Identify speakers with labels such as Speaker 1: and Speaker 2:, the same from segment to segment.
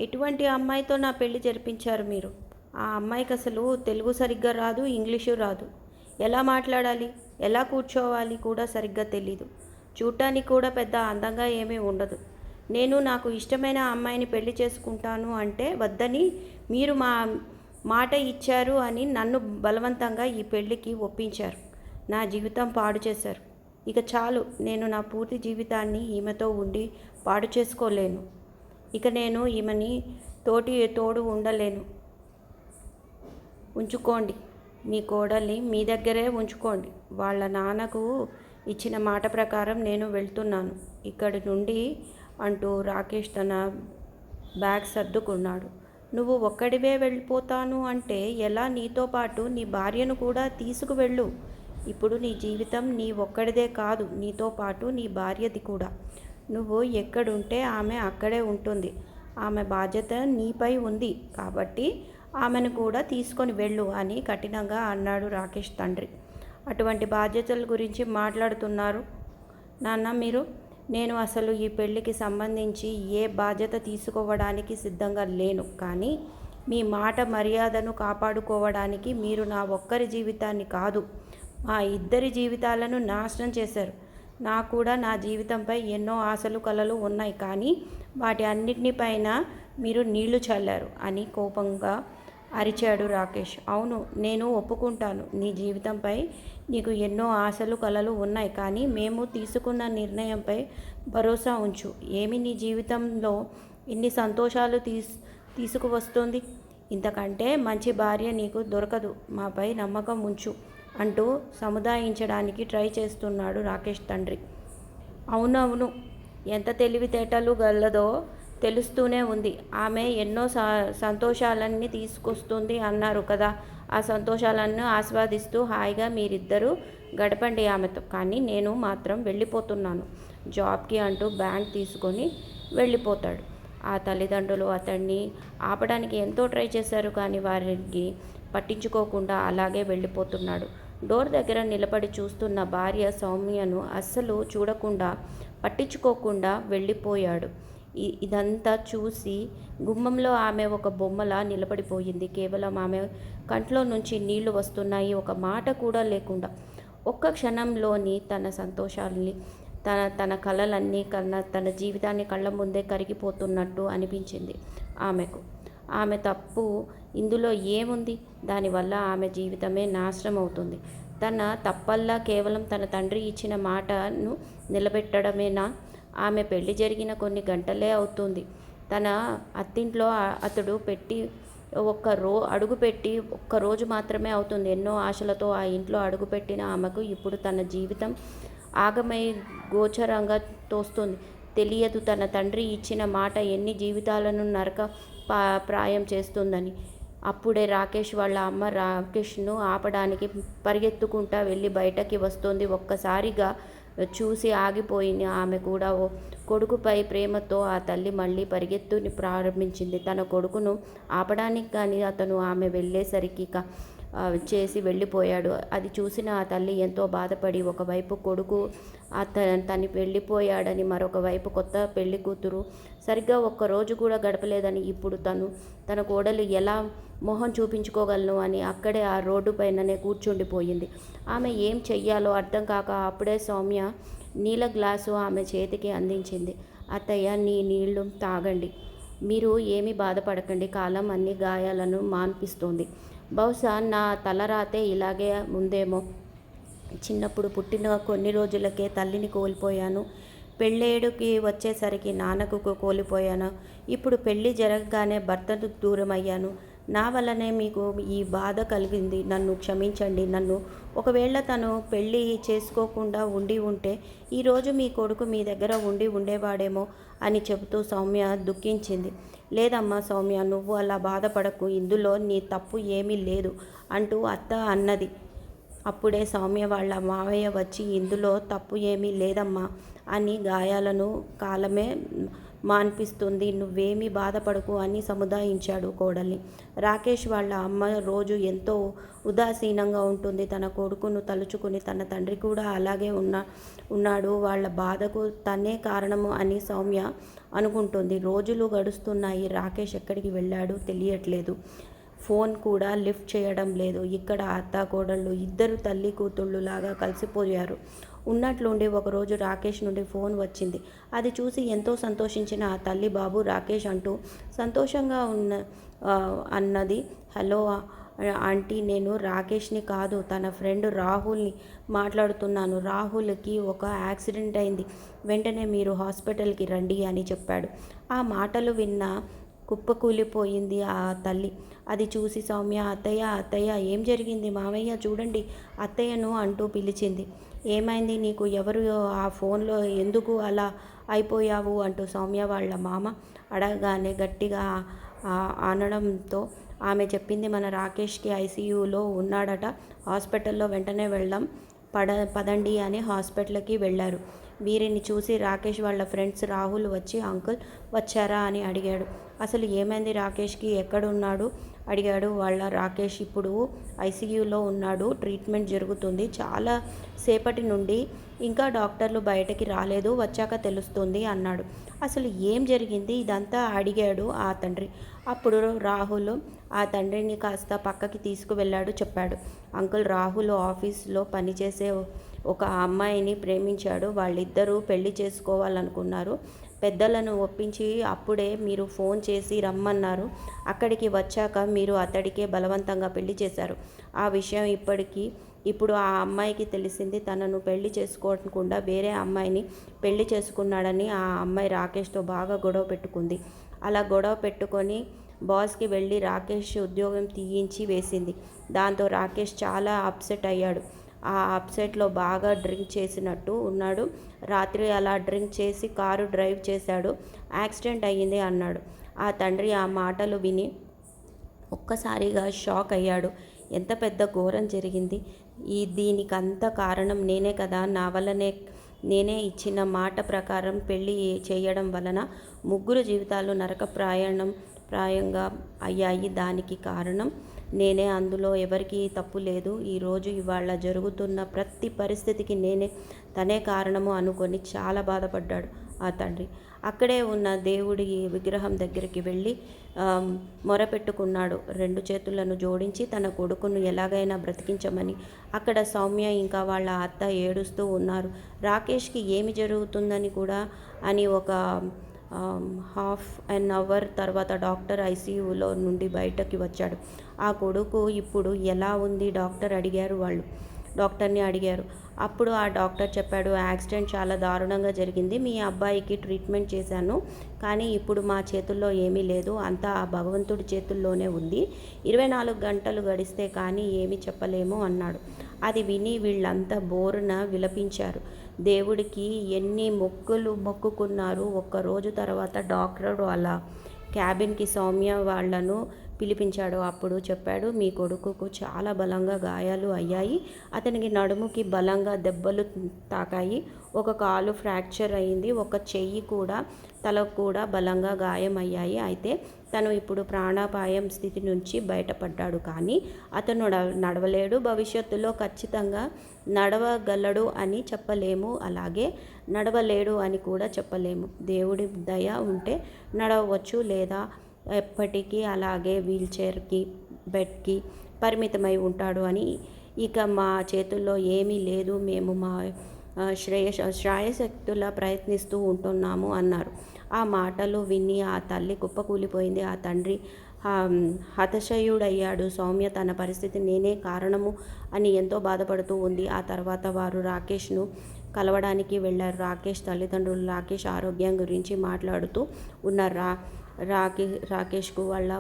Speaker 1: ఎటువంటి అమ్మాయితో నా పెళ్లి జరిపించారు మీరు? ఆ అమ్మాయికి అసలు తెలుగు సరిగ్గా రాదు, ఇంగ్లీషు రాదు. ఎలా మాట్లాడాలి, ఎలా కూర్చోవాలి కూడా సరిగ్గా తెలీదు. చూడటానికి కూడా పెద్ద అందంగా ఏమీ ఉండదు. నేను నాకు ఇష్టమైన అమ్మాయిని పెళ్లి చేసుకుంటాను అంటే వద్దని మీరు మాట ఇచ్చారు అని నన్ను బలవంతంగా ఈ పెళ్లికి ఒప్పించారు. నా జీవితం పాడు చేశారు. ఇక చాలు, నేను నా పూర్తి జీవితాన్ని ఈమెతో ఉండి పాడు చేసుకోలేను. ఇక నేను ఈమెని తోడు ఉండలేను. ఉంచుకోండి, మీ కోడల్ని మీ దగ్గరే ఉంచుకోండి. వాళ్ళ నాన్నకు ఇచ్చిన మాట ప్రకారం నేను వెళ్తున్నాను ఇక్కడి నుండి అంటూ రాకేష్ తన బ్యాగ్ సర్దుకున్నాడు. నువ్వు ఒక్కడివే వెళ్ళిపోతాను అంటే ఎలా? నీతో పాటు నీ భార్యను కూడా తీసుకువెళ్ళు. ఇప్పుడు నీ జీవితం నీ ఒక్కడిదే కాదు, నీతో పాటు నీ భార్యది కూడా. నువ్వు ఎక్కడుంటే ఆమె అక్కడే ఉంటుంది. ఆమె బాధ్యత నీపై ఉంది కాబట్టి ఆమెను కూడా తీసుకొని వెళ్ళు అని కఠినంగా అన్నాడు రాకేష్ తండ్రి. అటువంటి బాధ్యతల గురించి మాట్లాడుతున్నారు నాన్న మీరు? నేను అసలు ఈ పెళ్ళికి సంబంధించి ఏ బాధ్యత తీసుకోవడానికి సిద్ధంగా లేను. కానీ మీ మాట మర్యాదను కాపాడుకోవడానికి మీరు నా ఒక్కరి జీవితాన్ని కాదు, మా ఇద్దరి జీవితాలను నాశనం చేశారు. నాకు కూడా నా జీవితంపై ఎన్నో ఆశలు కలలు ఉన్నాయి, కానీ వాటి అన్నిటిపైన మీరు నీళ్లు చల్లారు అని కోపంగా అరిచాడు రాకేష్. అవును, నేను ఒప్పుకుంటాను. నీ జీవితంపై నీకు ఎన్నో ఆశలు కలలు ఉన్నాయి, కానీ మేము తీసుకున్న నిర్ణయంపై భరోసా ఉంచు. ఏమి నీ జీవితంలో ఇన్ని సంతోషాలు తీసుకువస్తుంది? ఇంతకంటే మంచి భార్య నీకు దొరకదు. మాపై నమ్మకం ఉంచు అంటూ సముదాయించడానికి ట్రై చేస్తున్నాడు రాకేష్ తండ్రి. అవునవును, ఎంత తెలివితేటలు గలదో తెలుస్తూనే ఉంది. ఆమె ఎన్నో సంతోషాలన్నీ తీసుకొస్తుంది అన్నారు కదా. ఆ సంతోషాలను ఆస్వాదిస్తూ హాయిగా మీరిద్దరూ గడపండి ఆమెతో. కానీ నేను మాత్రం వెళ్ళిపోతున్నాను జాబ్కి అంటూ బ్యాగ్ తీసుకొని వెళ్ళిపోతాడు. ఆ తల్లిదండ్రులు అతన్ని ఆపడానికి ఎంతో ట్రై చేశారు, కానీ వారికి పట్టించుకోకుండా అలాగే వెళ్ళిపోతున్నాడు. డోర్ దగ్గర నిలబడి చూస్తున్న భార్య సౌమ్యను అస్సలు చూడకుండా పట్టించుకోకుండా వెళ్ళిపోయాడు. ఇదంతా చూసి గుమ్మంలో ఆమె ఒక బొమ్మలా నిలబడిపోయింది. కేవలం ఆమె కంట్లో నుంచి నీళ్లు వస్తున్నాయి, ఒక మాట కూడా లేకుండా. ఒక్క క్షణంలోని తన సంతోషాల్ని, తన కలలన్నీ తన జీవితాన్ని కళ్ళ ముందే కరిగిపోతున్నట్టు అనిపించింది ఆమెకు. ఆమె తప్పు ఇందులో ఏముంది? దానివల్ల ఆమె జీవితమే నాశనం అవుతుంది. తన తప్పల్లా కేవలం తన తండ్రి ఇచ్చిన మాటను నిలబెట్టడమేనా? ఆమె పెళ్లి జరిగిన కొన్ని గంటలే అవుతుంది. తన అత్తింట్లో అతడు అడుగుపెట్టి ఒక్కరోజు మాత్రమే అవుతుంది. ఎన్నో ఆశలతో ఆ ఇంట్లో అడుగుపెట్టిన ఆమెకు ఇప్పుడు తన జీవితం ఆగమై గోచరంగా తోస్తుంది. తెలియదు తన తండ్రి ఇచ్చిన మాట ఎన్ని జీవితాలను ప్రాయం చేస్తుందని. అప్పుడే రాకేష్ వాళ్ళ అమ్మ రాకేష్ను ఆపడానికి పరిగెత్తుకుంటా వెళ్ళి బయటకి వస్తుంది. ఒక్కసారిగా చూసి ఆగిపోయింది ఆమె కూడా. కొడుకుపై ప్రేమతో ఆ తల్లి మళ్ళీ పరిగెత్తుని ప్రారంభించింది. తన కొడుకును ఆపడానికి కానీ అతను ఆమె వెళ్ళేసరికి చేసి వెళ్ళిపోయాడు. అది చూసిన ఆ తల్లి ఎంతో బాధపడి ఒకవైపు కొడుకు తను వెళ్ళిపోయాడని, మరొక వైపు కొత్త పెళ్లి కూతురు సరిగ్గా ఒక్కరోజు కూడా గడపలేదని, ఇప్పుడు తన కోడలు ఎలా మొహం చూపించుకోగలను అని అక్కడే ఆ రోడ్డు పైననే కూర్చుండిపోయింది. ఆమె ఏం చెయ్యాలో అర్థం కాక అప్పుడే సౌమ్య నీళ్ళ గ్లాసు ఆమె చేతికి అందించింది. అత్తయ్య, నీళ్లు తాగండి. మీరు ఏమీ బాధపడకండి. కాలం అన్ని గాయాలను మాన్పిస్తోంది. బహుశా నా తలరాతే ఇలాగే ఉందేమో. చిన్నప్పుడు పుట్టిన కొన్ని రోజులకే తల్లిని కోల్పోయాను. పెళ్ళేడుకి వచ్చేసరికి నాన్నకు కోల్పోయాను. ఇప్పుడు పెళ్ళి జరగగానే భర్తకు దూరం అయ్యాను. నా వల్లనే మీకు ఈ బాధ కలిగింది. నన్ను క్షమించండి. ఒకవేళ తను పెళ్ళి చేసుకోకుండా ఉండి ఉంటే ఈరోజు మీ కొడుకు మీ దగ్గర ఉండేవాడేమో అని చెబుతూ సౌమ్య దుఃఖించింది. లేదమ్మా సౌమ్య, నువ్వు అలా బాధపడకు. ఇందులో నీ తప్పు ఏమీ లేదు అంటూ అత్త అన్నది. అప్పుడే సౌమ్య వాళ్ళ మావయ్య వచ్చి, ఇందులో తప్పు ఏమీ లేదమ్మా అని గాయాలను కాలమే మాన్పిస్తుంది, నువ్వేమీ బాధపడకు అని సముదాయించాడు కోడల్ని. రాకేష్ వాళ్ళ అమ్మ రోజు ఎంతో ఉదాసీనంగా ఉంటుంది. తన కొడుకును తలుచుకుని తన తండ్రి కూడా అలాగే ఉన్నాడు, వాళ్ళ బాధకు తనే కారణము అని సౌమ్య అనుకుంటుంది. రోజులు గడుస్తున్నాయి. రాకేష్ ఎక్కడికి వెళ్ళాడు తెలియట్లేదు. ఫోన్ కూడా లిఫ్ట్ చేయడం లేదు. ఇక్కడ అత్త కోడళ్ళు ఇద్దరు తల్లి కూతుళ్ళులాగా కలిసిపోయారు. ఉన్నట్లుండి ఒకరోజు రాకేష్ నుండి ఫోన్ వచ్చింది. అది చూసి ఎంతో సంతోషించిన ఆ తల్లి, బాబు రాకేష్ అంటూ సంతోషంగా అన్నది. హలో ఆంటీ, నేను రాకేష్ని కాదు, తన ఫ్రెండ్ రాహుల్ని మాట్లాడుతున్నాను. రాహుల్కి ఒక యాక్సిడెంట్ అయింది, వెంటనే మీరు హాస్పిటల్కి రండి అని చెప్పాడు. ఆ మాటలు విన్న కుప్పకూలిపోయింది ఆ తల్లి. అది చూసి సౌమ్య, అత్తయ్య అత్తయ్య ఏం జరిగింది, మావయ్య చూడండి అత్తయ్యను అంటూ పిలిచింది. ఏమైంది నీకు, ఎవరు ఆ ఫోన్లో, ఎందుకు అలా అయిపోయావు అంటూ సౌమ్య వాళ్ళ మామ అడగగానే గట్టిగా అనడంతో ఆమె చెప్పింది, మన రాకేష్కి ఐసీయూలో ఉన్నాడట, హాస్పిటల్లో వెంటనే వెళ్దాం పదండి అని హాస్పిటల్కి వెళ్ళారు. వీరిని చూసి రాకేష్ వాళ్ళ ఫ్రెండ్స్ రాహుల్ వచ్చి, అంకుల్ వచ్చారా అని అడిగాడు. అసలు ఏమైంది రాకేష్కి, ఎక్కడున్నాడు అడిగాడు. వాళ్ళ రాకేష్ ఇప్పుడు ఐసీయూలో ఉన్నాడు, ట్రీట్మెంట్ జరుగుతుంది, చాలా సేపటి నుండి ఇంకా డాక్టర్లు బయటకి రాలేదు, వచ్చాక తెలుస్తుంది అన్నాడు. అసలు ఏం జరిగింది ఇదంతా అడిగాడు ఆ తండ్రి. అప్పుడు రాహుల్ ఆ తండ్రిని కాస్త పక్కకి తీసుకువెళ్ళాడు. చెప్పాడు, అంకుల్ రాహుల్ ఆఫీస్లో పనిచేసే ఒక అమ్మాయిని ప్రేమించాడు, వాళ్ళిద్దరూ పెళ్లి చేసుకోవాలనుకున్నారు. పెద్దలను ఒప్పించి అప్పుడే మీరు ఫోన్ చేసి రమ్మన్నారు. అక్కడికి వచ్చాక మీరు అతడికే బలవంతంగా పెళ్లి చేశారు. ఆ విషయం ఇప్పుడు ఆ అమ్మాయికి తెలిసింది. తనను పెళ్లి చేసుకోకుండా వేరే అమ్మాయిని పెళ్లి చేసుకున్నాడని ఆ అమ్మాయి రాకేష్తో బాగా గొడవ పెట్టుకుంది. అలా గొడవ పెట్టుకొని బాస్కి వెళ్ళి రాకేష్ ఉద్యోగం తీయించి వేసింది. దాంతో రాకేష్ చాలా అప్సెట్ అయ్యాడు. ఆ అప్సెట్లో బాగా డ్రింక్ చేసినట్టు ఉన్నాడు. రాత్రి అలా డ్రింక్ చేసి కారు డ్రైవ్ చేశాడు, యాక్సిడెంట్ అయ్యింది అన్నాడు. ఆ తండ్రి ఆ మాటలు విని ఒక్కసారిగా షాక్ అయ్యాడు. ఎంత పెద్ద ఘోరం జరిగింది, దీనికంత కారణం నేనే కదా, నా వల్లనే, నేనే ఇచ్చిన మాట ప్రకారం పెళ్ళి చేయడం వలన ముగ్గురు జీవితాలు ప్రాయంగా అయ్యాయి. దానికి కారణం నేనే, అందులో ఎవరికీ తప్పు లేదు. ఈరోజు ఇవాళ జరుగుతున్న ప్రతి పరిస్థితికి తనే కారణము అనుకొని చాలా బాధపడ్డాడు ఆ తండ్రి. అక్కడే ఉన్న దేవుడి విగ్రహం దగ్గరికి వెళ్ళి మొరపెట్టుకున్నాడు. 2 చేతులను జోడించి తన కొడుకును ఎలాగైనా బ్రతికించమని. అక్కడ సౌమ్య ఇంకా వాళ్ళ అత్త ఏడుస్తూ ఉన్నారు. రాకేష్కి ఏమి జరుగుతుందని కూడా అని ఒక హాఫ్ అన్ అవర్ తర్వాత డాక్టర్ ఐసీయూలో నుండి బయటకి వచ్చాడు. ఆ కొడుకు ఇప్పుడు ఎలా ఉంది డాక్టర్ని అడిగారు. అప్పుడు ఆ డాక్టర్ చెప్పాడు, యాక్సిడెంట్ చాలా దారుణంగా జరిగింది, మీ అబ్బాయికి ట్రీట్మెంట్ చేశాను, కానీ ఇప్పుడు మా చేతుల్లో ఏమీ లేదు, అంతా ఆ భగవంతుడి చేతుల్లోనే ఉంది, 24 గంటలు గడిస్తే కానీ ఏమీ చెప్పలేము అన్నాడు. అది విని వీళ్ళంతా బోరున విలపించారు. దేవుడికి ఎన్ని మొక్కులు మొక్కుకున్నారు. ఒక్కరోజు తర్వాత డాక్టర్ అలా క్యాబిన్కి సౌమ్య వాళ్లను పిలిపించాడు. అప్పుడు చెప్పాడు, మీ కొడుకుకు చాలా బలంగా గాయాలు అయ్యాయి, అతనికి నడుముకి బలంగా దెబ్బలు తాకాయి, ఒక కాలు ఫ్రాక్చర్ అయింది, ఒక చెయ్యి కూడా, తలకు కూడా బలంగా గాయమయ్యాయి. అయితే తను ఇప్పుడు ప్రాణాపాయం స్థితి నుంచి బయటపడ్డాడు, కానీ అతను నడవలేడు, భవిష్యత్తులో ఖచ్చితంగా నడవగలడు అని చెప్పలేము, అలాగే నడవలేడు అని కూడా చెప్పలేము. దేవుడి దయ ఉంటే నడవచ్చు, లేదా ఎప్పటికీ అలాగే వీల్చైర్కి, బెడ్కి పరిమితమై ఉంటాడు అని. ఇక మా చేతుల్లో ఏమీ లేదు, మేము మా శ్రాయశక్తులా ప్రయత్నిస్తూ ఉంటున్నాము అన్నారు. ఆ మాటలు విని ఆ తల్లి కుప్పకూలిపోయింది. ఆ తండ్రి హతశయుడయ్యాడు. సౌమ్య తన పరిస్థితి నేనే కారణము అని ఎంతో బాధపడుతూ ఉంది. ఆ తర్వాత వారు రాకేష్ను కలవడానికి వెళ్ళారు. రాకేష్ తల్లిదండ్రులు రాకేష్ ఆరోగ్యం గురించి మాట్లాడుతూ ఉన్నారు. రాకేష్కు వాళ్ళ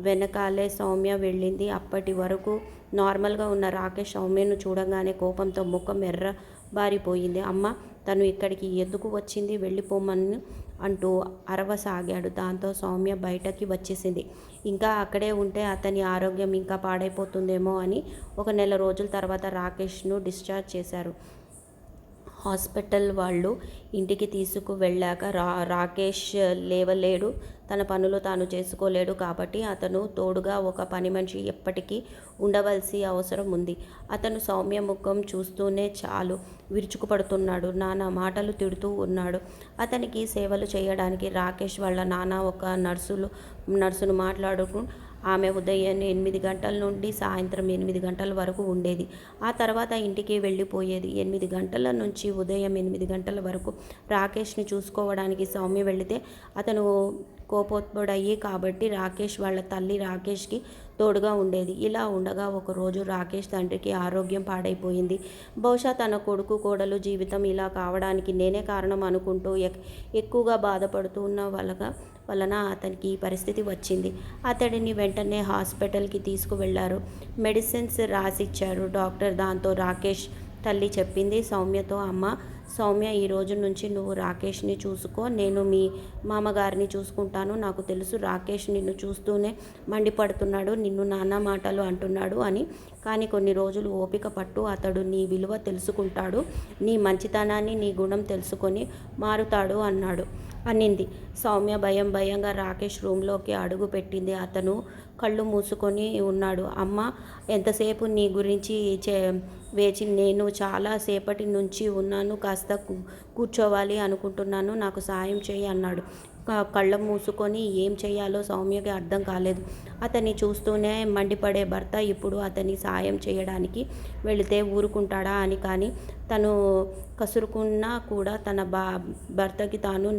Speaker 1: వెనకాలే సౌమ్య వెళ్ళింది. అప్పటి వరకు నార్మల్గా ఉన్న రాకేష్ సౌమ్యను చూడగానే కోపంతో ముఖం ఎర్రబారిపోయింది. అమ్మ, తను ఇక్కడికి ఎందుకు వచ్చింది, వెళ్ళిపోమని అంటూ అరవసాగాడు. దాంతో సౌమ్య బయటకి వచ్చేసింది. ఇంకా అక్కడే ఉంటే అతని ఆరోగ్యం ఇంకా పాడైపోతుందేమో అని 1 నెల రోజుల తర్వాత రాకేష్ను డిశ్చార్జ్ చేశారు. హాస్పిటల్ వాళ్ళు ఇంటికి తీసుకువెళ్ళాక రాకేష్ లేవలేడు, తన పనులు తాను చేసుకోలేడు. కాబట్టి అతను తోడుగా ఒక పని మనిషి ఎప్పటికీ ఉండవలసి అవసరం ఉంది. అతను సౌమ్య ముఖం చూస్తూనే చాలు విరుచుకుపడుతున్నాడు. నానా మాటలు తిడుతూ ఉన్నాడు. అతనికి సేవలు చేయడానికి రాకేష్ వాళ్ళ నాన్న ఒక నర్సును మాట్లాడుకు ఆమె ఉదయం 8 గంటల నుండి సాయంత్రం 8 గంటల వరకు ఉండేది. ఆ తర్వాత ఇంటికి వెళ్ళిపోయేది. 8 గంటల నుంచి ఉదయం 8 గంటల వరకు రాకేష్ని చూసుకోవడానికి సౌమ్య వెళితే అతను కోపోద్భుడయ్యి కాబట్టి రాకేష్ వాళ్ళ తల్లి రాకేష్కి తోడుగా ఉండేది. ఇలా ఉండగా ఒకరోజు రాకేష్ తండ్రికి ఆరోగ్యం పాడైపోయింది. బహుశా తన కొడుకు కోడలు జీవితం ఇలా కావడానికి నేనే కారణం అనుకుంటూ ఎక్కువగా బాధపడుతున్న వలన అతనికి ఈ పరిస్థితి వచ్చింది. అతడిని వెంటనే హాస్పిటల్కి తీసుకువెళ్లారు. మెడిసిన్స్ రాసిచ్చారు డాక్టర్. దాంతో రాకేష్ తల్లి చెప్పింది సౌమ్యతో, అమ్మ సౌమ్య, ఈ రోజు నుంచి నువ్వు రాకేష్ని చూసుకో, నేను మీ మామగారిని చూసుకుంటాను. నాకు తెలుసు రాకేష్ నిన్ను చూస్తూనే మండిపడుతున్నాడు, నిన్ను నానా మాటలు అంటున్నాడు అని. కానీ కొన్ని రోజులు ఓపిక పట్టు, అతడు నీ విలువ తెలుసుకుంటాడు, నీ మంచితనాన్ని, నీ గుణం తెలుసుకొని మారుతాడు అనింది సౌమ్య. భయంగా రాకేష్ రూమ్లోకి అడుగు పెట్టింది. అతను కళ్ళు మూసుకొని ఉన్నాడు. అమ్మ, ఎంతసేపు నీ గురించి వేచి నేను చాలా సేపటి నుంచి ఉన్నాను, కాస్త కూర్చోవాలి అనుకుంటున్నాను, నాకు సాయం చేయి అన్నాడు. కళ్ళ మూసుకొని ఏం చేయాలో సౌమ్యకి అర్థం కాలేదు. అతన్ని చూస్తూనే మండిపడే భర్త ఇప్పుడు అతని సాయం చేయడానికి వెళితే ఊరుకుంటాడా అని. కానీ తను కసురుకున్నా కూడా తన భర్తకి తాను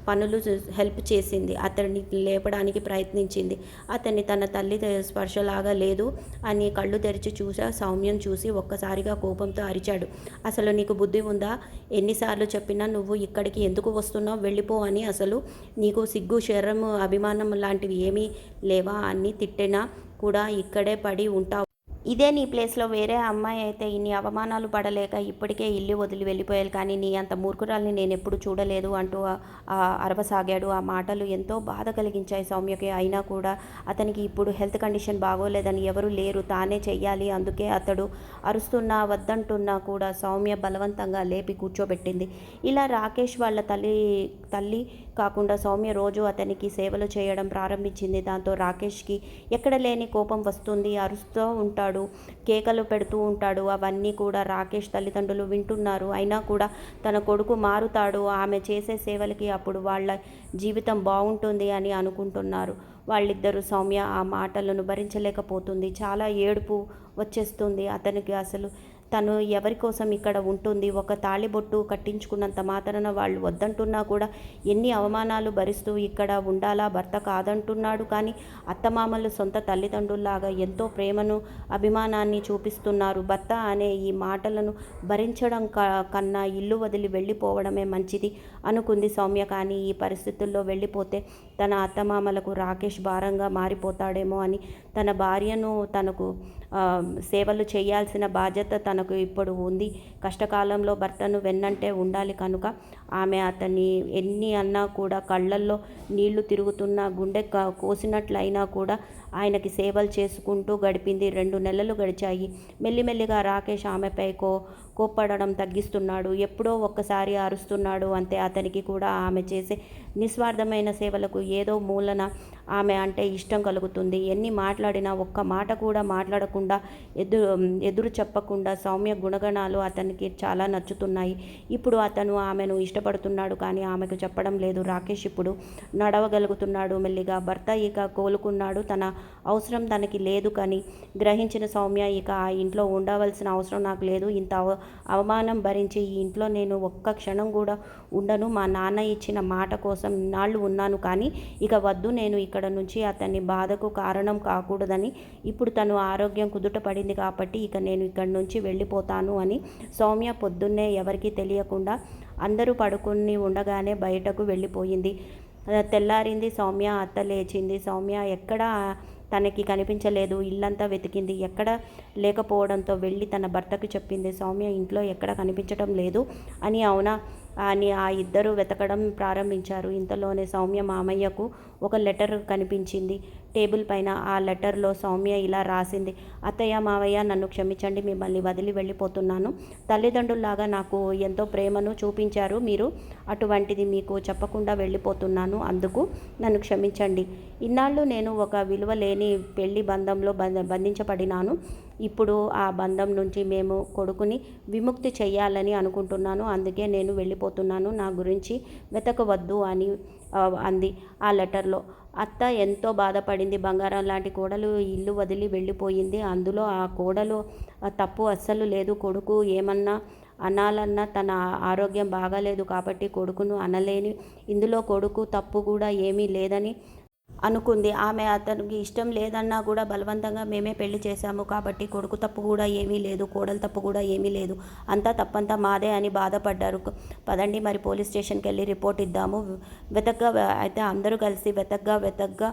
Speaker 1: పనులు హెల్ప్ చేసింది. అతన్ని లేపడానికి ప్రయత్నించింది. అతన్ని తన తల్లి స్పర్శలాగా లేదు అని కళ్ళు తెరిచి చూసా. సౌమ్యం చూసి ఒక్కసారిగా కోపంతో అరిచాడు, అసలు నీకు బుద్ధి ఉందా? ఎన్నిసార్లు చెప్పినా నువ్వు ఇక్కడికి ఎందుకు వస్తున్నావు? వెళ్ళిపో అని. అసలు నీకు సిగ్గు, శరం, అభిమానం లాంటివి ఏమీ లేవా? అన్ని తిట్టినా కూడా ఇక్కడే పడి ఉంటావు. ఇదే నీ ప్లేస్లో వేరే అమ్మాయి అయితే ఇన్ని అవమానాలు పడలేక ఇప్పటికే ఇల్లు వదిలి వెళ్ళిపోయారు. కానీ నీ అంత మూర్ఖురాల్ని నేను ఎప్పుడు చూడలేదు అంటూ అరవసాగాడు. ఆ మాటలు ఎంతో బాధ కలిగించాయి సౌమ్యకి. అయినా కూడా అతనికి ఇప్పుడు హెల్త్ కండిషన్ బాగోలేదని ఎవరూ లేరు, తానే చెయ్యాలి. అందుకే అతడు అరుస్తున్నా వద్దంటున్నా కూడా సౌమ్య బలవంతంగా లేపి కూర్చోబెట్టింది. ఇలా రాకేష్ వాళ్ళ తల్లి కాకుండా సౌమ్య రోజు అతనికి సేవలు చేయడం ప్రారంభించింది. దాంతో రాకేష్కి ఎక్కడ లేని కోపం వస్తుంది. అరుస్తూ ఉంటాడు, కేకలు పెడుతూ ఉంటాడు. అవన్నీ కూడా రాకేష్ తల్లిదండ్రులు వింటున్నారు. అయినా కూడా తన కొడుకు మారుతాడు, ఆమె చేసే సేవలకి అప్పుడు వాళ్ళ జీవితం బాగుంటుంది అని అనుకుంటున్నారు వాళ్ళిద్దరూ. సౌమ్య ఆ మాటలను భరించలేకపోతుంది. చాలా ఏడుపు వచ్చేస్తుంది అతనికి. అసలు తను ఎవరి కోసం ఇక్కడ ఉంటుంది? ఒక తాళిబొట్టు కట్టించుకున్నంత మాత్రాన వాళ్ళు వద్దంటున్నా కూడా ఎన్ని అవమానాలు భరిస్తూ ఇక్కడ ఉండాలా? భర్త కాదంటున్నాడు, కానీ అత్తమామలు సొంత తల్లిదండ్రుల్లాగా ఎంతో ప్రేమను, అభిమానాన్ని చూపిస్తున్నారు. భర్త అనే ఈ మాటలను భరించడం కన్నా ఇల్లు వదిలి వెళ్ళిపోవడమే మంచిది అనుకుంది సౌమ్య. కానీ ఈ పరిస్థితుల్లో వెళ్ళిపోతే తన అత్తమామలకు రాకేష్ భారంగా మారిపోతాడేమో అని, తన భార్యను తనకు సేవలు చేయాల్సిన బాధ్యత తనకు ఇప్పుడు ఉంది. కష్టకాలంలో భర్తను వెన్నంటే ఉండాలి కనుక ఆమె అతన్ని ఎన్ని అన్నా కూడా కళ్ళల్లో నీళ్లు తిరుగుతున్నా, గుండె కోసినట్లయినా కూడా ఆయనకి సేవలు చేసుకుంటూ గడిపింది. 2 నెలలు గడిచాయి. మెల్లిమెల్లిగా రాకేష్ ఆమెపై కోప్పడడం తగ్గిస్తున్నాడు. ఎప్పుడో ఒక్కసారి అరుస్తున్నాడు అంతే. అతనికి కూడా ఆమె చేసే నిస్వార్థమైన సేవలకు ఏదో మూలన ఆమె అంటే ఇష్టం కలుగుతుంది. ఎన్ని మాట్లాడినా ఒక్క మాట కూడా మాట్లాడకుండా, ఎదురు చెప్పకుండా సౌమ్య గుణగణాలు అతనికి చాలా నచ్చుతున్నాయి. ఇప్పుడు అతను ఆమెను ఇష్టపడుతున్నాడు, కానీ ఆమెకు చెప్పడం లేదు. రాకేష్ ఇప్పుడు నడవగలుగుతున్నాడు మెల్లిగా. భర్త ఇక కోలుకున్నాడు, తన అవసరం తనకి లేదు కానీ గ్రహించిన సౌమ్య ఇక ఆ ఇంట్లో ఉండవలసిన అవసరం నాకు లేదు. ఇంత అవమానం భరించి ఈ ఇంట్లో నేను ఒక్క క్షణం కూడా ఉండను. మా నాన్న ఇచ్చిన మాట కోసం ఇన్నాళ్ళు ఉన్నాను, కానీ ఇక వద్దు. నేను ఇక్కడ నుంచి అతన్ని బాధకు కారణం కాకూడదని. ఇప్పుడు తను ఆరోగ్యం కుదుట పడింది కాబట్టి ఇక నేను ఇక్కడి నుంచి వెళ్ళిపోతాను అని సౌమ్య పొద్దున్నే ఎవరికీ తెలియకుండా అందరూ పడుకుని ఉండగానే బయటకు వెళ్ళిపోయింది. తెల్లారింది. సౌమ్య అత్త లేచింది. సౌమ్య ఎక్కడా తనకి కనిపించలేదు. ఇల్లంతా వెతికింది. ఎక్కడ లేకపోవడంతో వెళ్ళి తన భర్తకి చెప్పింది, సౌమ్య ఇంట్లో ఎక్కడ కనిపించడం లేదు అని. అవునా అని ఆ ఇద్దరు వెతకడం ప్రారంభించారు. ఇంతలోనే సౌమ్య మామయ్యకు ఒక లెటర్ కనిపించింది టేబుల్ పైన. ఆ లెటర్లో సౌమ్య ఇలా రాసింది, అత్తయ్య, మావయ్య, నన్ను క్షమించండి. మిమ్మల్ని వదిలి వెళ్ళిపోతున్నాను. తల్లిదండ్రుల్లాగా నాకు ఎంతో ప్రేమను చూపించారు మీరు. అటువంటిది మీకు చెప్పకుండా వెళ్ళిపోతున్నాను. అందుకు నన్ను క్షమించండి. ఇన్నాళ్ళు నేను ఒక విలువ లేని పెళ్లి బంధంలో బంధించబడినాను. ఇప్పుడు ఆ బంధం నుంచి మేము కొడుకుని విముక్తి చెయ్యాలని అనుకుంటున్నాను. అందుకే నేను వెళ్ళిపోతున్నాను. నా గురించి వెతకవద్దు అని అంది ఆ లెటర్లో. అత్త ఎంతో బాధపడింది. బంగారం లాంటి కోడలు ఇల్లు వదిలి వెళ్ళిపోయింది. అందులో ఆ కోడలు తప్పు అస్సలు లేదు. కొడుకు ఏమన్నా అనాలన్నా తన ఆరోగ్యం బాగాలేదు కాబట్టి కొడుకును అనలేని, ఇందులో కొడుకు తప్పు కూడా ఏమీ లేదని అనుకుంది ఆమె. అతనికి ఇష్టం లేదన్నా కూడా బలవంతంగా మేమే పెళ్లి చేశాము కాబట్టి కొడుకు తప్పు కూడా ఏమీ లేదు, కోడలు తప్పు కూడా ఏమీ లేదు, అంతా తప్పంతా మాదే అని బాధపడ్డారు. పదండి మరి పోలీస్ స్టేషన్కి వెళ్ళి రిపోర్ట్ ఇద్దాము. అయితే అందరూ కలిసి వెతగ్గా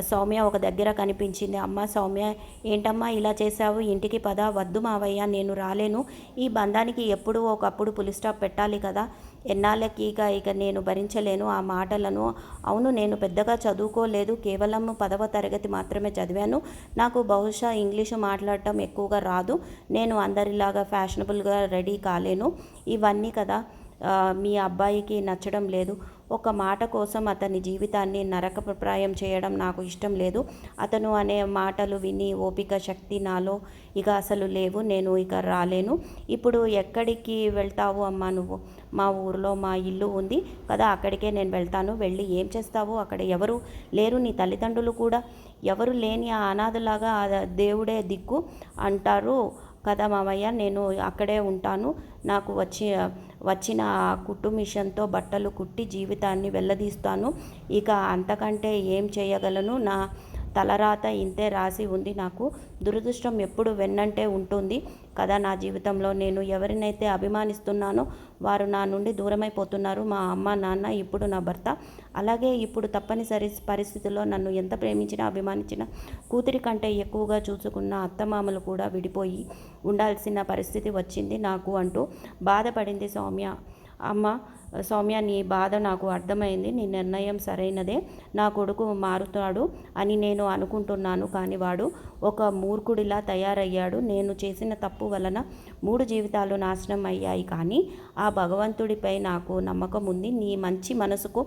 Speaker 1: సౌమ్య ఒక దగ్గర కనిపించింది. అమ్మ సౌమ్య, ఏంటమ్మా ఇలా చేశావు? ఇంటికి పద. వద్దు మావయ్య, నేను రాలేను. ఈ బంధానికి ఎప్పుడూ ఒకప్పుడు పులి స్టాప్ పెట్టాలి కదా. ఎన్నాళ్ళకి ఇక నేను భరించలేను ఆ మాటలను. అవును, నేను పెద్దగా చదువుకోలేదు, కేవలం 10వ తరగతి మాత్రమే చదివాను. నాకు బహుశా ఇంగ్లీషు మాట్లాడటం ఎక్కువగా రాదు. నేను అందరిలాగా ఫ్యాషనబుల్గా రెడీ కాలేను. ఇవన్నీ కదా మీ అబ్బాయికి నచ్చడం లేదు. ఒక మాట కోసం అతని జీవితాన్ని నరకప్రాయం చేయడం నాకు ఇష్టం లేదు. అతను అనే మాటలు విని ఓపిక, శక్తి నాలో ఇక అసలు లేవు. నేను ఇక రాలేను. ఇప్పుడు ఎక్కడికి వెళ్తావు అమ్మా నువ్వు? మా ఊరిలో మా ఇల్లు ఉంది కదా, అక్కడికే నేను వెళ్తాను. వెళ్ళి ఏం చేస్తావు? అక్కడ ఎవరు లేరు, నీ తల్లిదండ్రులు కూడా ఎవరు లేని ఆ అనాథలాగా దేవుడే దిక్కు అంటారు కదా మావయ్య. నేను అక్కడే ఉంటాను. నాకు వచ్చిన ఆ కుట్టు మిషన్తో బట్టలు కుట్టి జీవితాన్ని వెళ్ళదీస్తాను. ఇక అంతకంటే ఏం చేయగలను? నా తలరాత ఇంతే రాసి ఉంది. నాకు దురదృష్టం ఎప్పుడు వెన్నంటే ఉంటుంది కదా నా జీవితంలో. నేను ఎవరినైతే అభిమానిస్తున్నానో వారు నా నుండి దూరమైపోతున్నారు. మా అమ్మ, నాన్న, ఇప్పుడు నా భర్త. అలాగే ఇప్పుడు తప్పనిసరి పరిస్థితుల్లో నన్ను ఎంత ప్రేమించినా అభిమానించిన కూతురి కంటే ఎక్కువగా చూసుకున్న అత్తమామలు కూడా విడిపోయి ఉండాల్సిన పరిస్థితి వచ్చింది నాకు అంటూ బాధపడింది సౌమ్య. అమ్మ సౌమ్య, నీ బాధ నాకు అర్థమైంది. నీ నిర్ణయం సరైనదే. నా కొడుకు మారుతాడు అని నేను అనుకుంటున్నాను. కానీ వాడు ఒక మూర్ఖుడిలా తయారయ్యాడు. నేను చేసిన తప్పు వలన 3 జీవితాలు నాశనం అయ్యాయి. కానీ ఆ భగవంతుడిపై నాకు నమ్మకం ఉంది. నీ మంచి మనసుకు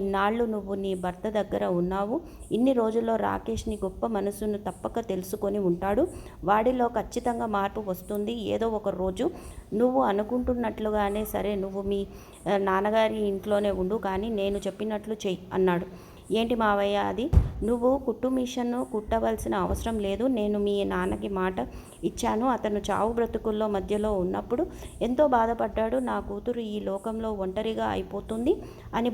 Speaker 1: ఇన్నాళ్ళు నువ్వు నీ భర్త దగ్గర ఉన్నావు. ఇన్ని రోజుల్లో రాకేష్ నీ గొప్ప మనసును తప్పక తెలుసుకొని ఉంటాడు. వాడిలో ఖచ్చితంగా మార్పు వస్తుంది ఏదో ఒక రోజు. నువ్వు అనుకుంటున్నట్లుగానే సరే, నువ్వు మీ నాన్నగారి ఇంట్లోనే ఉండు, కానీ నేను చెప్పినట్లు చెయ్యి అన్నాడు. ఏంటి మావయ్య అది? నువ్వు కుట్టు మిషన్ను కుట్టవలసిన అవసరం లేదు. నేను మీ నాన్నకి మాట ఇచ్చాను. అతను చావు బ్రతుకుల్లో మధ్యలో ఉన్నప్పుడు ఎంతో బాధపడ్డాడు. నా కూతురు ఈ లోకంలో ఒంటరిగా అయిపోతుంది అని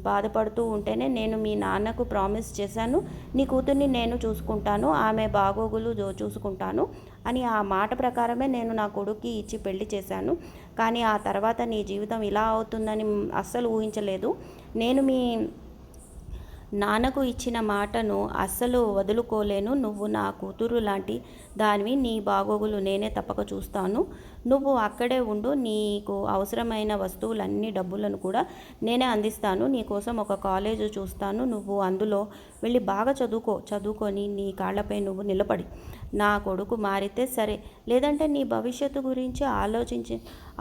Speaker 1: బాధపడుతూ ఉంటేనే నేను మీ నాన్నకు ప్రామిస్ చేశాను, నీ కూతుర్ని నేను చూసుకుంటాను, ఆమె బాగోగులు చూసుకుంటాను అని. ఆ మాట ప్రకారమే నేను నా కొడుక్కి ఇచ్చి పెళ్లి చేశాను. కానీ ఆ తర్వాత నీ జీవితం ఇలా అవుతుందని అస్సలు ఊహించలేదు. నేను మీ నాన్నకు ఇచ్చిన మాటను అస్సలు వదులుకోలేను. నువ్వు నా కూతురు లాంటి దానివి. నీ బాగోగులు నేనే తప్పక చూస్తాను. నువ్వు అక్కడే ఉండు. నీకు అవసరమైన వస్తువులన్నీ, డబ్బులను కూడా నేనే అందిస్తాను. నీకోసం ఒక కాలేజు చూస్తాను. నువ్వు అందులో వెళ్ళి బాగా చదువుకొని నీ కాళ్ళపై నువ్వు నిలబడి నా కొడుకు మారితే సరే, లేదంటే నీ భవిష్యత్తు గురించి ఆలోచించి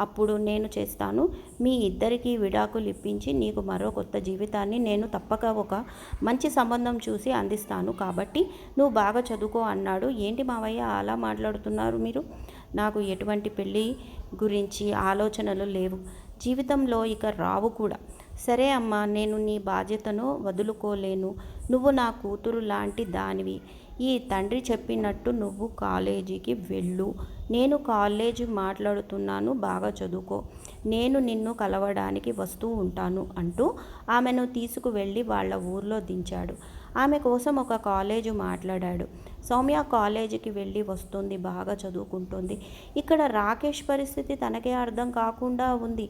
Speaker 1: అప్పుడు నేను చేస్తాను. మీ ఇద్దరికీ విడాకులు ఇప్పించి నీకు మరో కొత్త జీవితాన్ని నేను తప్పక ఒక మంచి సంబంధం చూసి అందిస్తాను. కాబట్టి నువ్వు బాగా చదువుకో అన్నాడు. ఏంటి మావయ్య అలా మాట్లాడుతున్నారు మీరు? నాకు ఎటువంటి పెళ్ళి గురించి ఆలోచనలు లేవు, జీవితంలో ఇక రావు కూడా. సరే అమ్మా, నేను నీ బాధ్యతను వదులుకోలేను. నువ్వు నా కూతురు లాంటి దానివి. ఈ తండ్రి చెప్పినట్టు నువ్వు కాలేజీకి వెళ్ళు. నేను కాలేజీ మాట్లాడుతున్నాను, బాగా చదువుకో. నేను నిన్ను కలవడానికి వస్తూ ఉంటాను అంటూ ఆమెను తీసుకువెళ్ళి వాళ్ళ ఊర్లో దించాడు. ఆమె కోసం ఒక కాలేజీ మాట్లాడాడు. సౌమ్య కాలేజీకి వెళ్ళి వస్తుంది, బాగా చదువుకుంటుంది. ఇక్కడ రాకేష్ పరిస్థితి తనకే అర్థం కాకుండా ఉంది.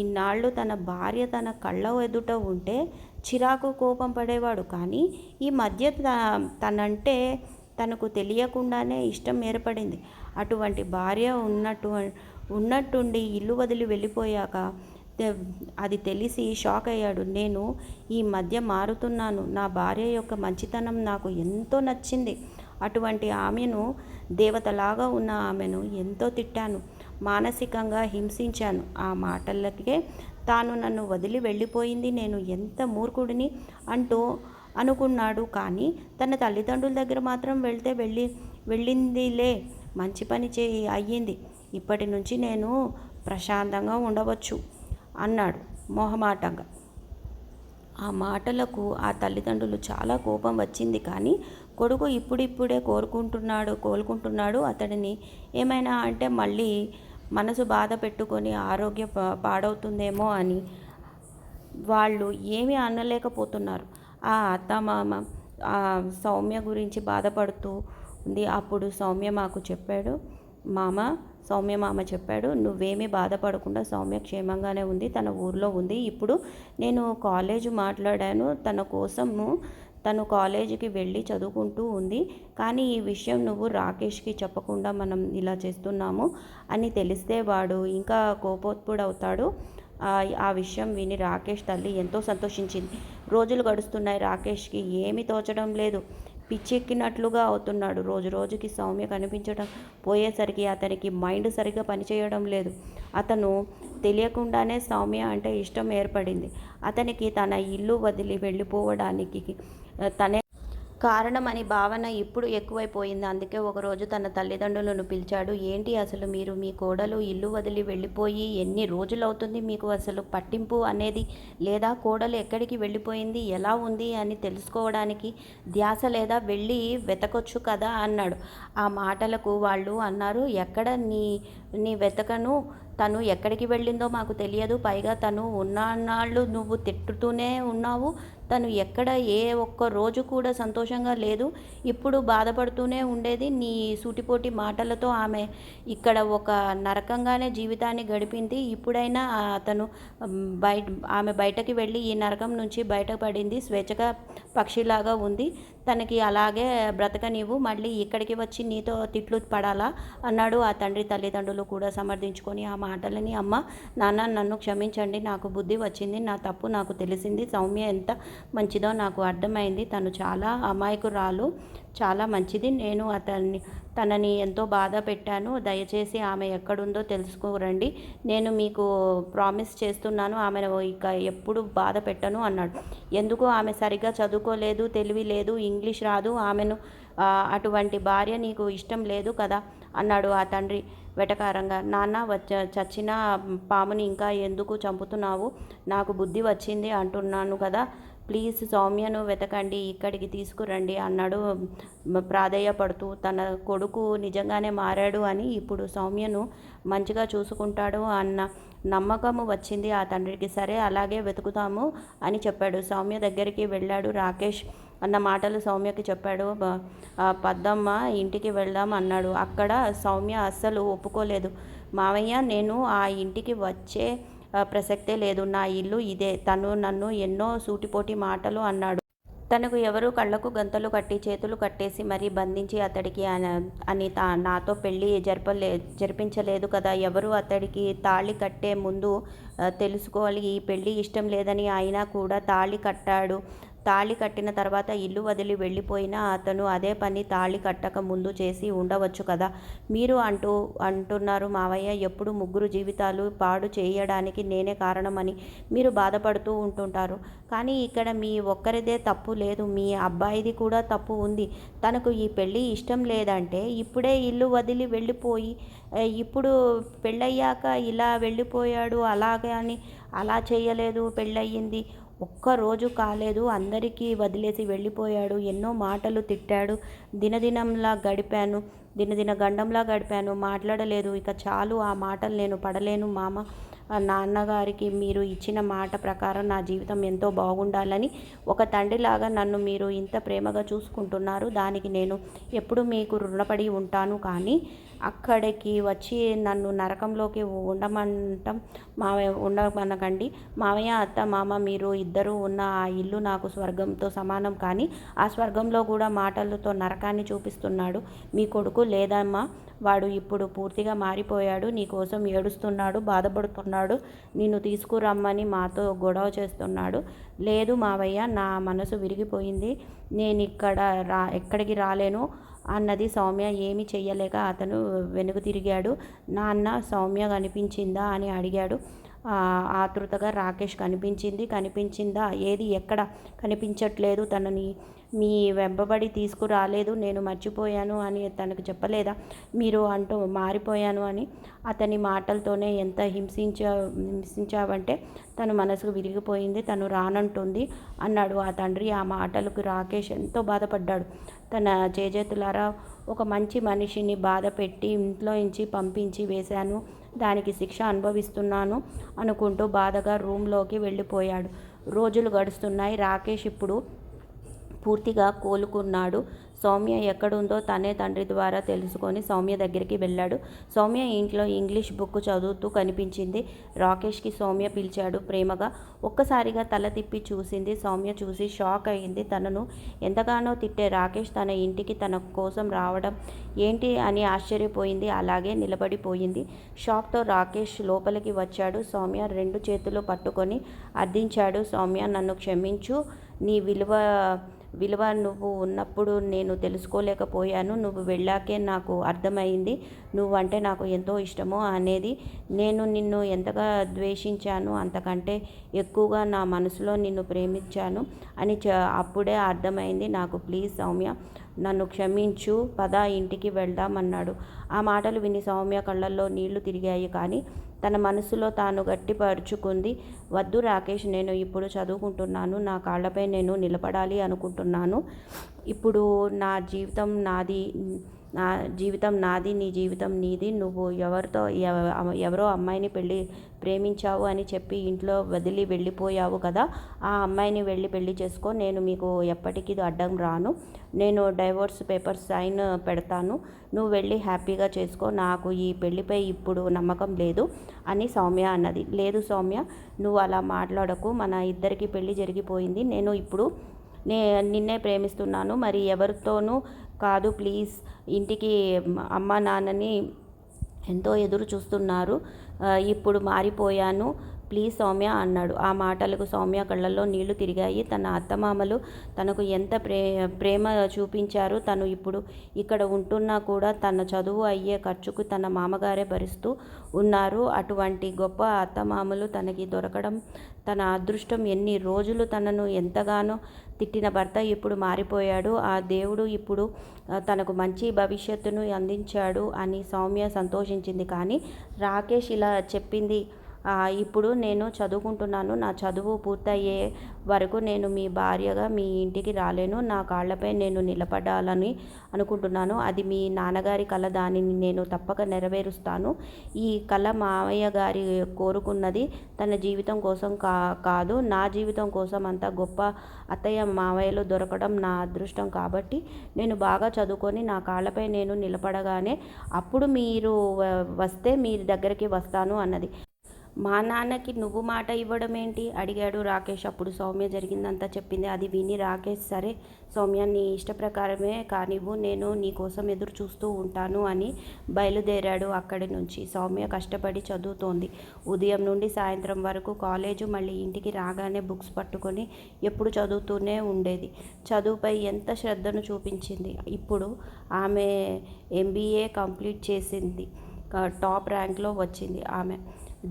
Speaker 1: ఇన్నాళ్ళు తన భార్య తన కళ్ళ ఎదుట ఉంటే చిరాకు కోపం పడేవాడు. కానీ ఈ మధ్య తనంటే తనకు తెలియకుండానే ఇష్టం ఏర్పడింది. అటువంటి భార్య ఉన్నట్టుండి ఇల్లు వదిలి వెళ్ళిపోయాక అది తెలిసి షాక్ అయ్యాడు. నేను ఈ మధ్య మారుతున్నాను. నా భార్య యొక్క మంచితనం నాకు ఎంతో నచ్చింది. అటువంటి ఆమెను, దేవతలాగా ఉన్న ఆమెను ఎంతో తిట్టాను, మానసికంగా హింసించాను. ఆ మాటలకే తాను నన్ను వదిలి వెళ్ళిపోయింది. నేను ఎంత మూర్ఖుడిని అనుకున్నాడు. కానీ తన తల్లిదండ్రుల దగ్గర మాత్రం వెళ్ళిందిలే, మంచి పని అయ్యింది. ఇప్పటి నుంచి నేను ప్రశాంతంగా ఉండవచ్చు అన్నాడు మొహమాటంగా. ఆ మాటలకు ఆ తల్లిదండ్రులు చాలా కోపం వచ్చింది. కానీ కొడుకు ఇప్పుడిప్పుడే కోలుకుంటున్నాడు. అతడిని ఏమైనా అంటే మళ్ళీ మనసు బాధ పెట్టుకొని ఆరోగ్యం పాడవుతుందేమో అని వాళ్ళు ఏమీ అనలేకపోతున్నారు. ఆ అత్తమామ సౌమ్య గురించి బాధపడుతూ ఉంది. అప్పుడు సౌమ్య మామ చెప్పాడు, నువ్వేమీ బాధపడకుండా, సౌమ్య క్షేమంగానే ఉంది, తన ఊర్లో ఉంది. ఇప్పుడు నేను కాలేజ్ మాట్లాడాను తన కోసము. తను కాలేజీకి వెళ్ళి చదువుకుంటూ ఉంది. కానీ ఈ విషయం నువ్వు రాకేష్కి చెప్పకుండా మనం ఇలా చేస్తున్నాము అని తెలిస్తే వాడు ఇంకా కోపోత్పుడవుతాడు. ఆ విషయం విని రాకేష్ తల్లి ఎంతో సంతోషించింది. రోజులు గడుస్తున్నాయి. రాకేష్కి ఏమీ తోచడం లేదు. పిచ్చెక్కినట్లుగా అవుతున్నాడు. రోజు రోజుకి సౌమ్య కనిపించడం పోయేసరికి అతనికి మైండ్ సరిగ్గా పనిచేయడం లేదు. అతను తెలియకుండానే సౌమ్య అంటే ఇష్టం ఏర్పడింది. అతనికి తన ఇల్లు వదిలి వెళ్ళిపోవడానికి తనే కారణమని భావన ఇప్పుడు ఎక్కువైపోయింది. అందుకే ఒకరోజు తన తల్లిదండ్రులను పిలిచాడు. ఏంటి అసలు మీరు, మీ కోడలు ఇల్లు వదిలి వెళ్ళిపోయి ఎన్ని రోజులవుతుంది? మీకు అసలు పట్టింపు అనేది లేదా? కోడలు ఎక్కడికి వెళ్ళిపోయింది, ఎలా ఉంది అని తెలుసుకోవడానికి ధ్యాస లేదా? వెళ్ళి వెతకొచ్చు కదా అన్నాడు. ఆ మాటలకు వాళ్ళు అన్నారు, ఎక్కడ నీ వెతకను, తను ఎక్కడికి వెళ్ళిందో మాకు తెలియదు. పైగా తను ఉన్నన్నాళ్ళు నువ్వు తిట్టుతూనే ఉన్నావు. తను ఎక్కడ ఏ ఒక్క రోజు కూడా సంతోషంగా లేదు. ఇప్పుడు బాధపడుతూనే ఉండేది. నీ సూటిపోటి మాటలతో ఆమె ఇక్కడ ఒక నరకంగానే జీవితాన్ని గడిపింది. ఇప్పుడైనా ఆమె బయటకి వెళ్ళి ఈ నరకం నుంచి బయటపడింది. స్వేచ్ఛగా పక్షిలాగా ఉంది. తనకి అలాగే బ్రతకనివ్వు. మళ్ళీ ఇక్కడికి వచ్చి నీతో తిట్లు పడాలా అన్నాడు. ఆ తండ్రి తల్లిదండ్రులు కూడా సమర్థించుకొని ఆ మాటలని, అమ్మ నాన్న నన్ను క్షమించండి, నాకు బుద్ధి వచ్చింది, నా తప్పు నాకు తెలిసింది. సౌమ్య ఎంత మంచిదో నాకు అర్థమైంది. తను చాలా అమాయకురాలు, చాలా మంచిది. నేను తనని ఎంతో బాధ పెట్టాను. దయచేసి ఆమె ఎక్కడుందో తెలుసుకోరండి. నేను మీకు ప్రామిస్ చేస్తున్నాను, ఆమెను ఇక ఎప్పుడు బాధ పెట్టను అన్నాడు. ఎందుకు? ఆమె సరిగ్గా చదువుకోలేదు, తెలివి లేదు, ఇంగ్లీష్ రాదు. ఆమెను అటువంటి భార్య నీకు ఇష్టం లేదు కదా అన్నాడు ఆ తండ్రి వెటకారంగా. నాన్న చచ్చిన పాముని ఇంకా ఎందుకు చంపుతున్నావు? నాకు బుద్ధి వచ్చింది అంటున్నాను కదా. ప్లీజ్ సౌమ్యను వెతకండి, ఇక్కడికి తీసుకురండి అన్నాడు ప్రాధేయపడుతూ. తన కొడుకు నిజంగానే మారాడు అని, ఇప్పుడు సౌమ్యను మంచిగా చూసుకుంటాడు అన్న నమ్మకము వచ్చింది ఆ తండ్రికి. సరే అలాగే వెతుకుతాము అని చెప్పాడు. సౌమ్య దగ్గరికి వెళ్ళాడు. రాకేష్ అన్న మాటలు సౌమ్యకి చెప్పాడు. పద్దమ్మ ఇంటికి వెళ్దాం అన్నాడు. అక్కడ సౌమ్య అస్సలు ఒప్పుకోలేదు. మావయ్య, నేను ఆ ఇంటికి వచ్చే ప్రసక్తే లేదు. నా ఇల్లు ఇదే. తను నన్ను ఎన్నో సూటిపోటి మాటలు అన్నాడు. తనకు ఎవరు కళ్ళకు గంతలు కట్టి చేతులు కట్టేసి మరీ బంధించి అతడికి అని నాతో పెళ్ళి జరిపించలేదు కదా. ఎవరు అతడికి తాళి కట్టే ముందు తెలుసుకోవాలి. ఈ పెళ్ళి ఇష్టం లేదని అయినా కూడా తాళి కట్టాడు. తాళి కట్టిన తర్వాత ఇల్లు వదిలి వెళ్ళిపోయినా అతను అదే పని తాళి కట్టక ముందు చేసి ఉండవచ్చు కదా. మీరు అంటున్నారు మావయ్య, ఎప్పుడు ముగ్గురు జీవితాలు పాడు చేయడానికి నేనే కారణమని మీరు బాధపడుతూ ఉంటుంటారు. కానీ ఇక్కడ మీ ఒక్కరిదే తప్పు లేదు, మీ అబ్బాయిది కూడా తప్పు ఉంది. తనకు ఈ పెళ్ళి ఇష్టం లేదంటే ఇప్పుడే ఇల్లు వదిలి వెళ్ళిపోయి, ఇప్పుడు పెళ్ళయ్యాక ఇలా వెళ్ళిపోయాడు అలాగే అని, అలా చేయలేదు, పెళ్ళయింది ఒక్కరోజు కాలేదు, అందరికీ వదిలేసి వెళ్ళిపోయాడు. ఎన్నో మాటలు తిట్టాడు. దినదిన గండంలా గడిపాను. మాట్లాడలేదు. ఇక చాలు, ఆ మాటలు నేను పడలేను మామ. నాన్నగారికి మీరు ఇచ్చిన మాట ప్రకారం నా జీవితం ఎంతో బాగుండాలని, ఒక తండ్రిలాగా నన్ను మీరు ఇంత ప్రేమగా చూసుకుంటున్నారు. దానికి నేను ఎప్పుడు మీకు రుణపడి ఉంటాను. కానీ అక్కడికి వచ్చి నన్ను నరకంలోకి ఉండమనకండి మావయ్య. అత్త మామ మీరు ఇద్దరు ఉన్న ఆ ఇల్లు నాకు స్వర్గంతో సమానం, కానీ ఆ స్వర్గంలో కూడా మాటలతో నరకాన్ని చూపిస్తున్నాడు మీ కొడుకు. లేదమ్మా, వాడు ఇప్పుడు పూర్తిగా మారిపోయాడు. నీ కోసం ఏడుస్తున్నాడు, బాధపడుతున్నాడు, నిన్ను తీసుకురమ్మని మాతో గొడవ చేస్తున్నాడు. లేదు మావయ్య, నా మనసు విరిగిపోయింది, నేను ఎక్కడికి రాలేను అన్నది సౌమ్య. ఏమీ చెయ్యలేక అతను వెనుక తిరిగాడు. నాన్న, సౌమ్య కనిపించిందా అని అడిగాడు ఆతృతగా. రాకేష్ కనిపించిందా? ఏది? ఎక్కడ? కనిపించట్లేదు. తనని మీ వెంబడి తీసుకురాలేదు, నేను మర్చిపోయాను అని తనకు చెప్పలేదా మీరు అంటూ మారిపోయాను అని? అతని మాటలతోనే ఎంత హింసించావంటే తను మనసుకు విరిగిపోయింది, తను రానంటుంది అన్నాడు ఆ తండ్రి. ఆ మాటలకు రాకేష్ ఎంతో బాధపడ్డాడు. తన చేజేతులారా ఒక మంచి మనిషిని బాధ పెట్టి ఇంట్లోంచి పంపించి వేశాను, దానికి శిక్ష అనుభవిస్తున్నాను అనుకుంటూ బాధగా రూమ్లోకి వెళ్ళిపోయాడు. రోజులు గడుస్తున్నాయి. రాకేష్ ఇప్పుడు పూర్తిగా కోలుకున్నాడు. సౌమ్య ఎక్కడుందో తనే తండ్రి ద్వారా తెలుసుకొని సౌమ్య దగ్గరికి వెళ్ళాడు. సౌమ్య ఇంట్లో ఇంగ్లీష్ బుక్ చదువుతూ కనిపించింది. రాకేష్కి సౌమ్య పిలిచాడు ప్రేమగా. ఒక్కసారిగా తల తిప్పి చూసింది. సౌమ్య చూసి షాక్ అయింది. తనను ఎంతగానో తిట్టే రాకేష్ తన ఇంటికి తన కోసం రావడం ఏంటి అని ఆశ్చర్యపోయింది. అలాగే నిలబడిపోయింది. షాక్తో రాకేష్ లోపలికి వచ్చాడు. సౌమ్య రెండు చేతులు పట్టుకొని అర్థించాడు. సౌమ్య, నన్ను క్షమించు. నీ విలువ నువ్వు ఉన్నప్పుడు నేను తెలుసుకోలేకపోయాను. నువ్వు వెళ్ళాకే నాకు అర్థమైంది నువ్వంటే నాకు ఎంతో ఇష్టమో అనేది. నేను నిన్ను ఎంతగా ద్వేషించాను, అంతకంటే ఎక్కువగా నా మనసులో నిన్ను ప్రేమించాను అని అప్పుడే అర్థమైంది నాకు. ప్లీజ్ సౌమ్య, నన్ను క్షమించు, పద ఇంటికి వెళ్దాం అన్నాడు. ఆ మాటలు విని సౌమ్య కళ్ళల్లో నీళ్లు తిరిగాయి. కానీ తన మనసులో తాను గట్టిపరుచుకుంది. వద్దు రాకేష్, నేను ఇప్పుడు చదువుకుంటున్నాను, నా కాళ్ళపై నేను నిలబడాలి అనుకుంటున్నాను. ఇప్పుడు నా జీవితం నాది, నీ జీవితం నీది. నువ్వు ఎవరో అమ్మాయిని ప్రేమించావు అని చెప్పి ఇంట్లో వదిలి వెళ్ళిపోయావు కదా, ఆ అమ్మాయిని వెళ్ళి పెళ్లి చేసుకో. నేను మీకు ఎప్పటికీ అడ్డం రాను. నేను డైవోర్స్ పేపర్స్ సైన్ పెడతాను. నువ్వు వెళ్ళి హ్యాపీగా చేసుకో. నాకు ఈ పెళ్లిపై ఇప్పుడు నమ్మకం లేదు అని సౌమ్య అన్నది. లేదు సౌమ్య, నువ్వు అలా మాట్లాడకు. మన ఇద్దరికి పెళ్లి జరిగిపోయింది. నేను ఇప్పుడు నిన్నే ప్రేమిస్తున్నాను, మరి ఎవరితోనూ కాదు. ప్లీజ్, ఇంటికి అమ్మ నాన్నని ఎంతో ఎదురు చూస్తున్నారు. ఇప్పుడు మారిపోయాను, ప్లీజ్ సౌమ్య అన్నాడు. ఆ మాటలకు సౌమ్య కళ్ళల్లో నీళ్లు తిరిగాయి. తన అత్తమామలు తనకు ఎంత ప్రేమ చూపించారు. తను ఇప్పుడు ఇక్కడ ఉంటున్నా కూడా తన చదువు అయ్యే ఖర్చుకు తన మామగారే భరిస్తూ ఉన్నారు. అటువంటి గొప్ప అత్తమామలు తనకి దొరకడం తన అదృష్టం. ఎన్ని రోజులు తనను ఎంతగానో తిట్టిన భర్త ఇప్పుడు మారిపోయాడు. ఆ దేవుడు ఇప్పుడు తనకు మంచి భవిష్యత్తును అందించాడు అని సౌమ్య సంతోషించింది. కానీ రాకేష్ ఇలా చెప్పింది, ఇప్పుడు నేను చదువుకుంటున్నాను, నా చదువు పూర్తయ్యే వరకు నేను మీ భార్యగా మీ ఇంటికి రాలేను. నా కాళ్ళపై నేను నిలబడాలని అనుకుంటున్నాను. అది మీ నాన్నగారి కల, దానిని నేను తప్పక నెరవేరుస్తాను. ఈ కల మావయ్య గారి కోరుకున్నది తన జీవితం కోసం కాదు, నా జీవితం కోసం. అంత గొప్ప అత్తయ్య మావయ్యలు దొరకడం నా అదృష్టం. కాబట్టి నేను బాగా చదువుకొని నా కాళ్ళపై నేను నిలబడగానే అప్పుడు మీరు వస్తే మీ దగ్గరికి వస్తాను అన్నది. మా నాన్నకి నువ్వు మాట ఇవ్వడం ఏంటి అడిగాడు రాకేష్. అప్పుడు సౌమ్య జరిగిందంతా చెప్పింది. అది విని రాకేష్, సరే సౌమ్య, నీ ఇష్ట ప్రకారమే కానివ్వు, నేను నీ కోసం ఎదురు చూస్తూ ఉంటాను అని బయలుదేరాడు అక్కడి నుంచి. సౌమ్య కష్టపడి చదువుతోంది. ఉదయం నుండి సాయంత్రం వరకు కాలేజు, మళ్ళీ ఇంటికి రాగానే బుక్స్ పట్టుకొని ఎప్పుడు చదువుతూనే ఉండేది. చదువుపై ఎంత శ్రద్ధను చూపించింది. ఇప్పుడు ఆమె MBA కంప్లీట్ చేసింది. టాప్ ర్యాంక్లో వచ్చింది. ఆమె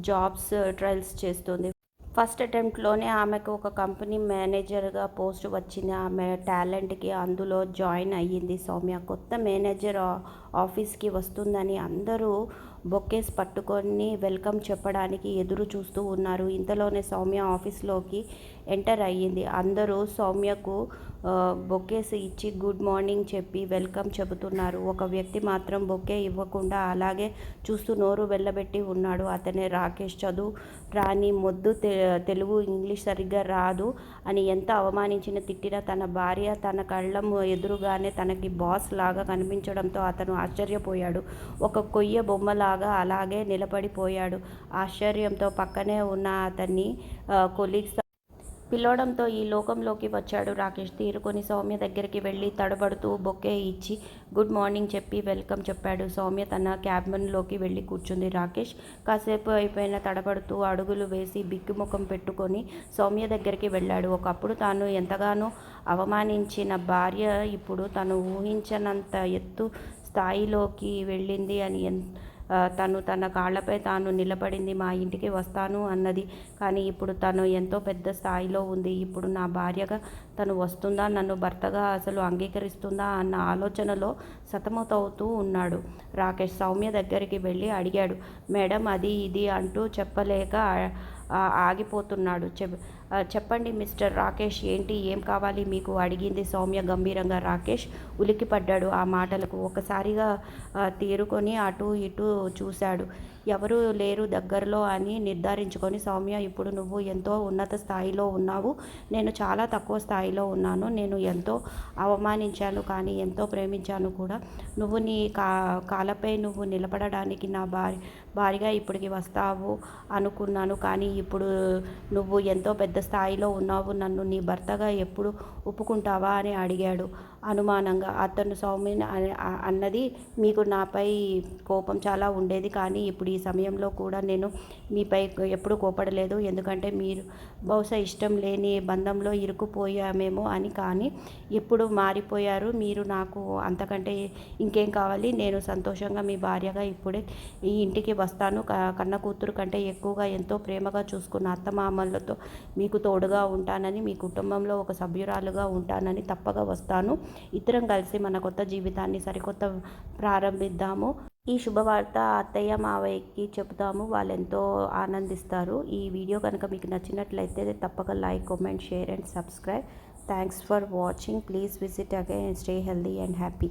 Speaker 1: జాబ్స్ ట్రయల్స్ చేస్తుంది. ఫస్ట్ అటెంప్ట్లోనే ఆమెకు ఒక కంపెనీ మేనేజర్గా పోస్ట్ వచ్చింది. ఆమె టాలెంట్కి అందులో జాయిన్ అయ్యింది సౌమ్య. కొత్త మేనేజర్ ఆఫీస్కి వస్తుందని అందరూ బొకేస్ పట్టుకొని వెల్కమ్ చెప్పడానికి ఎదురు చూస్తూ ఉన్నారు. ఇంతలోనే సౌమ్య ఆఫీస్లోకి ఎంటర్ అయ్యింది. అందరూ సౌమ్యకు బొకేస్ ఇచ్చి గుడ్ మార్నింగ్ చెప్పి వెల్కమ్ చెబుతున్నారు. ఒక వ్యక్తి మాత్రం బొకే ఇవ్వకుండా అలాగే చూస్తూ నోరు వెళ్ళబెట్టి ఉన్నాడు. అతనే రాకేష్. చదువు రాని మొద్దు, తెలుగు ఇంగ్లీష్ సరిగ్గా రాదు అని ఎంత అవమానించిన తిట్టినా తన భార్య తన కళ్ళ ఎదురుగానే తనకి బాస్ లాగా కనిపించడంతో అతను ఆశ్చర్యపోయాడు. ఒక కొయ్య బొమ్మలాగా అలాగే నిలబడిపోయాడు. ఆశ్చర్యంతో పక్కనే ఉన్న అతన్ని కొలీగ్స్ పిలవడంతో ఈ లోకంలోకి వచ్చాడు రాకేష్. తీరుకొని సౌమ్య దగ్గరికి వెళ్ళి తడబడుతూ బొకే ఇచ్చి గుడ్ మార్నింగ్ చెప్పి వెల్కమ్ చెప్పాడు. సౌమ్య తన క్యాబిన్లోకి వెళ్ళి కూర్చుంది. రాకేష్ కాసేపు అయిపోయిన తడబడుతూ అడుగులు వేసి బిక్కుముఖం పెట్టుకొని సౌమ్య దగ్గరికి వెళ్ళాడు. ఒకప్పుడు తాను ఎంతగానో అవమానించిన భార్య ఇప్పుడు తను ఊహించనంత ఎత్తు స్థాయిలోకి వెళ్ళింది అని తను తన కాళ్ళపై తాను నిలబడింది. మా ఇంటికి వస్తాను అన్నది, కానీ ఇప్పుడు తను ఎంతో పెద్ద స్థాయిలో ఉంది. ఇప్పుడు నా భార్యగా తను వస్తుందా, నన్ను భర్తగా అసలు అంగీకరిస్తుందా అన్న ఆలోచనలో సతమతవుతూ ఉన్నాడు రాకేష్. సౌమ్య దగ్గరికి వెళ్ళి అడిగాడు, మేడం అది ఇది అంటూ చెప్పలేక ఆగిపోతున్నాడు. చెప్పండి మిస్టర్ రాకేష్, ఏంటి, ఏం కావాలి మీకు అడిగింది సౌమ్య గంభీరంగా. రాకేష్ ఉలిక్కిపడ్డాడు ఆ మాటలకు. ఒకసారిగా తేరుకొని అటూ ఇటూ చూశాడు. ఎవరూ లేరు దగ్గరలో అని నిర్ధారించుకొని, సౌమ్య ఇప్పుడు నువ్వు ఎంతో ఉన్నత స్థాయిలో ఉన్నావు, నేను చాలా తక్కువ స్థాయిలో ఉన్నాను. నేను ఎంతో అవమానించాను కానీ ఎంతో ప్రేమించాను కూడా. నువ్వు నీ కాళ్ళపై నువ్వు నిలబడడానికి నా భారీగా ఇప్పటికి వస్తావు అనుకున్నాను, కానీ ఇప్పుడు నువ్వు ఎంతో పెద్ద స్థాయిలో ఉన్నావు. నన్ను నీ భర్తగా ఎప్పుడు ఒప్పుకుంటావా అని అడిగాడు అనుమానంగా. అతను సౌమ్య అన్నది, మీకు నాపై కోపం చాలా ఉండేది, కానీ ఇప్పుడు ఈ సమయంలో కూడా నేను మీపై ఎప్పుడు కోపడలేదు. ఎందుకంటే మీరు బహుశా ఇష్టం లేని బంధంలో ఇరుక్కుపోయామేమో అని. కానీ ఇప్పుడు మారిపోయారు మీరు. నాకు అంతకంటే ఇంకేం కావాలి? నేను సంతోషంగా మీ భార్యగా ఇప్పుడే ఈ ఇంటికి వస్తాను. కన్న కూతురు కంటే ఎక్కువగా ఎంతో ప్రేమగా చూసుకున్న అత్తమామలతో మీకు తోడుగా ఉంటానని, మీ కుటుంబంలో ఒక సభ్యురాలుగా ఉంటానని తప్పగా వస్తాను. ఇద్దరం కలిసి మన కొత్త జీవితాన్ని సరికొత్త ప్రారంభిద్దాము. ఈ శుభవార్త అత్తయ్య మావయ్యకి చెబుతాము, వాళ్ళు ఎంతో ఆనందిస్తారు. ఈ వీడియో కనుక మీకు నచ్చినట్లయితే తప్పక like, comment, share and subscribe. Thanks for watching. Please visit again and stay healthy and happy.